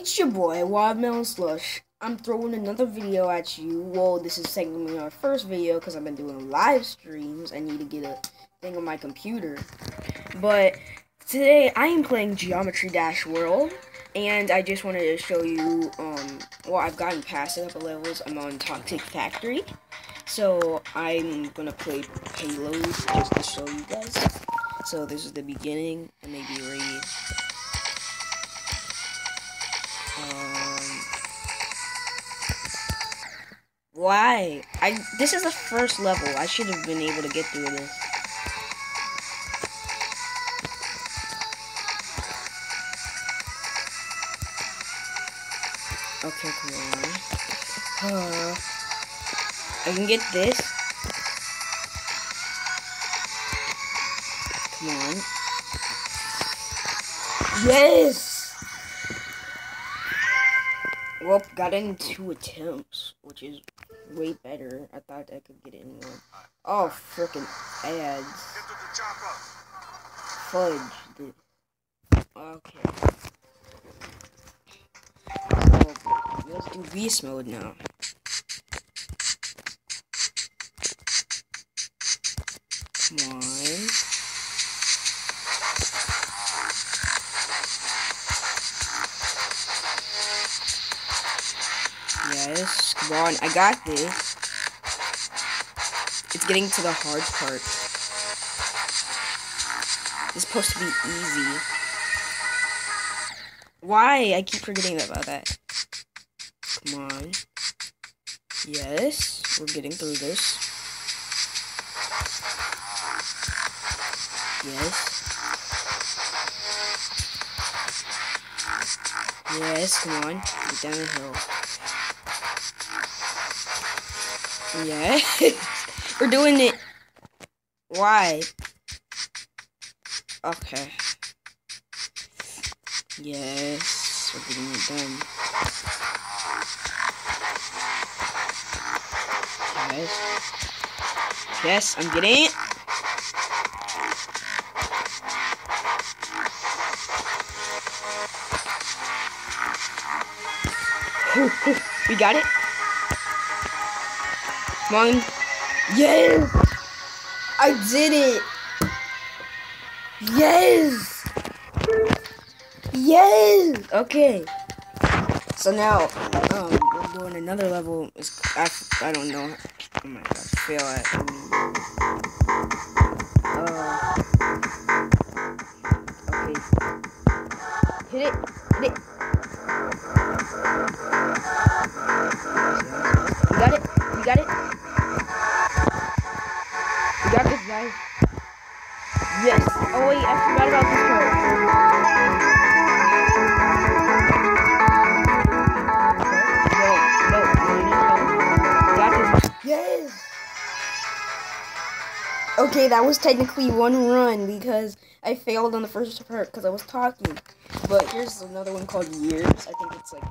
It's your boy, Watermelon Slush. I'm throwing another video at you. Well, this is technically our first video because I've been doing live streams. I need to get a thing on my computer. But today I am playing Geometry Dash World. And I just wanted to show you, well, I've gotten past the upper levels. I'm on Toxic Factory. So I'm going to play Payload just to show you guys. So this is the beginning. I may be ready. Why? This is the first level. I should have been able to get through this. Okay, come on. I can get this. Come on. Yes! Well, got it in 2 attempts, which is way better. I thought I could get it in 1. Oh, frickin' ads. Fudge. Okay. So, let's do beast mode now. Come on. Yes, come on, I got this. It's getting to the hard part. It's supposed to be easy. Why? I keep forgetting about that. Come on. Yes, we're getting through this. Yes. Yes, come on. Get down the hill. Yes. We're doing it. Why? Okay. Yes. We're getting it done. Yes. Yes, I'm getting it. We got it. Come on. Yes! I did it! Yes! Yes! Okay. So now, we're doing another level. I don't know. Oh my god, I fail at. Okay. Hit it. Hit it. We got it. We got it. We got this, guys. Yes. Oh wait, I forgot about this part. No. Got this. Yes. Okay, that was technically 1 run because I failed on the first part because I was talking. But here's another one called Years. I think it's like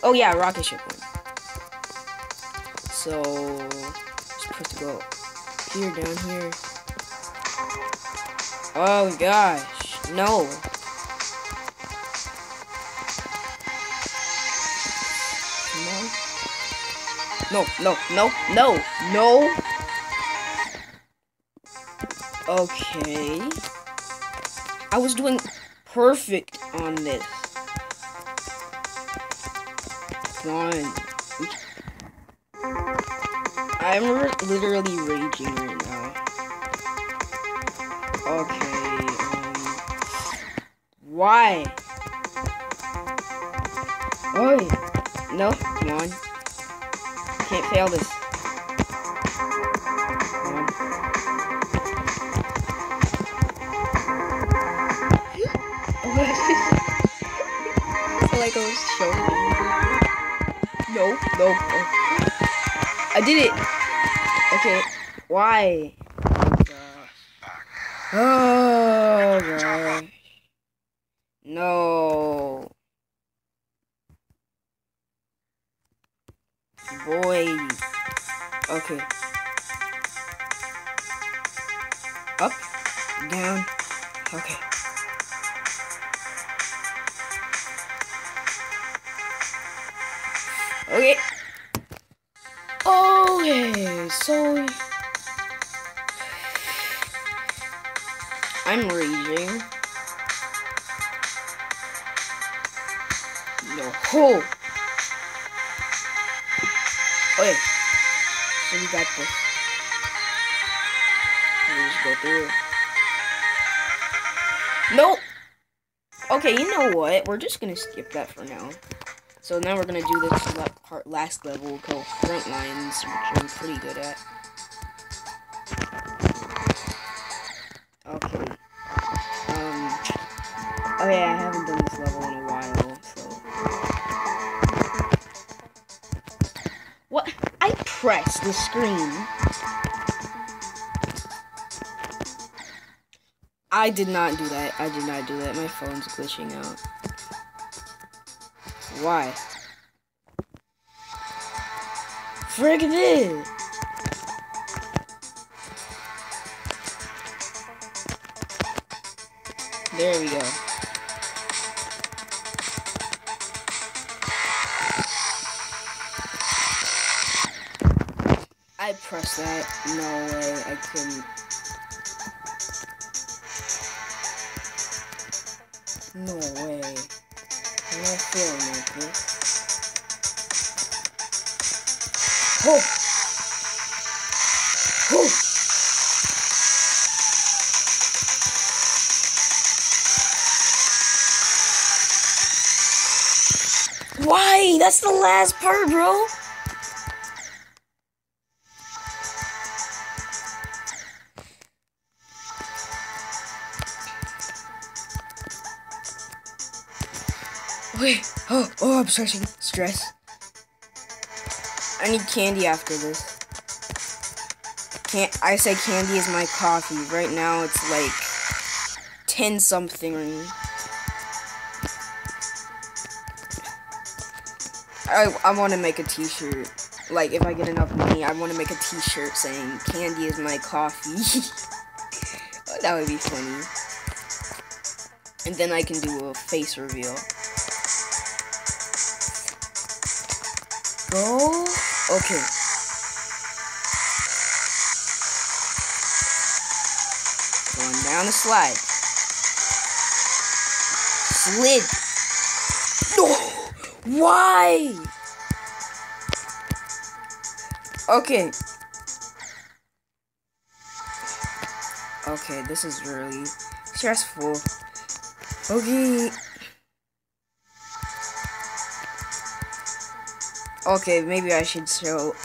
oh yeah, rocket ship one. So supposed to go here, down here. Oh gosh, no. Come on. No. Okay. I was doing perfect on this. Come on. I'm literally raging right now. Okay, why? Oh, no, come on. Can't fail this. Come on. I feel like I was showing. No. I did it. Okay, why? Oh gosh. No. Boy. Okay. Up, down. Okay. Okay. Okay, so I'm raging. No. Oh. Okay. So we got this. Let me just go through it. Nope. Okay, you know what? We're just gonna skip that for now. So now we're gonna do this last level called front lines, which I'm pretty good at. Okay. Oh yeah, I haven't done this level in a while, so. What? I pressed the screen. I did not do that. I did not do that. My phone's glitching out. Why? Frick this! There we go. I pressed that. No way, I couldn't. No way. I'm not feeling like this. Oh! Oh! Why? That's the last part, bro! Wait, oh, I'm stressing. Stress. I need candy after this. I say candy is my coffee. Right now it's like 10 something. I want to make a t-shirt. Like, if I get enough money, I want to make a t-shirt saying candy is my coffee. That would be funny. And then I can do a face reveal. Go. Okay. Going down the slide. Slid. No. Why? Okay. Okay, this is really stressful. Okay. Okay, maybe I should label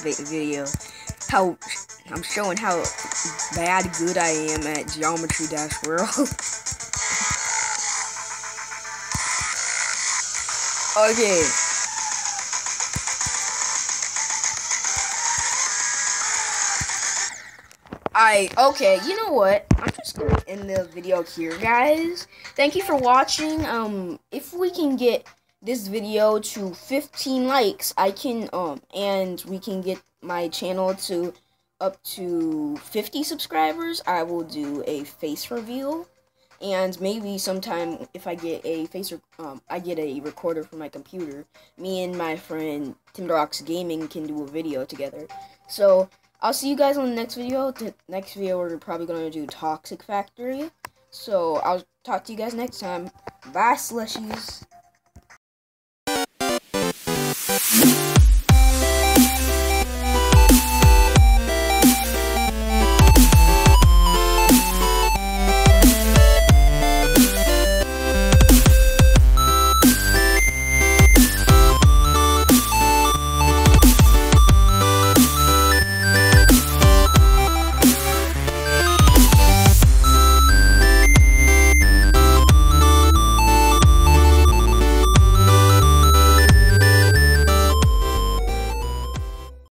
the video how I'm showing how bad good I am at Geometry Dash World. Okay. Okay, you know what? I'm just gonna end the video here, guys. Thank you for watching. If we can get this video to 15 likes, I can, and we can get my channel to up to 50 subscribers, I will do a face reveal. And maybe sometime if I get a I get a recorder for my computer, me and my friend Timberrocks Gaming can do a video together. So I'll see you guys on the next video. The next video we're probably gonna do Toxic Factory. So I'll talk to you guys next time. Bye, slushies.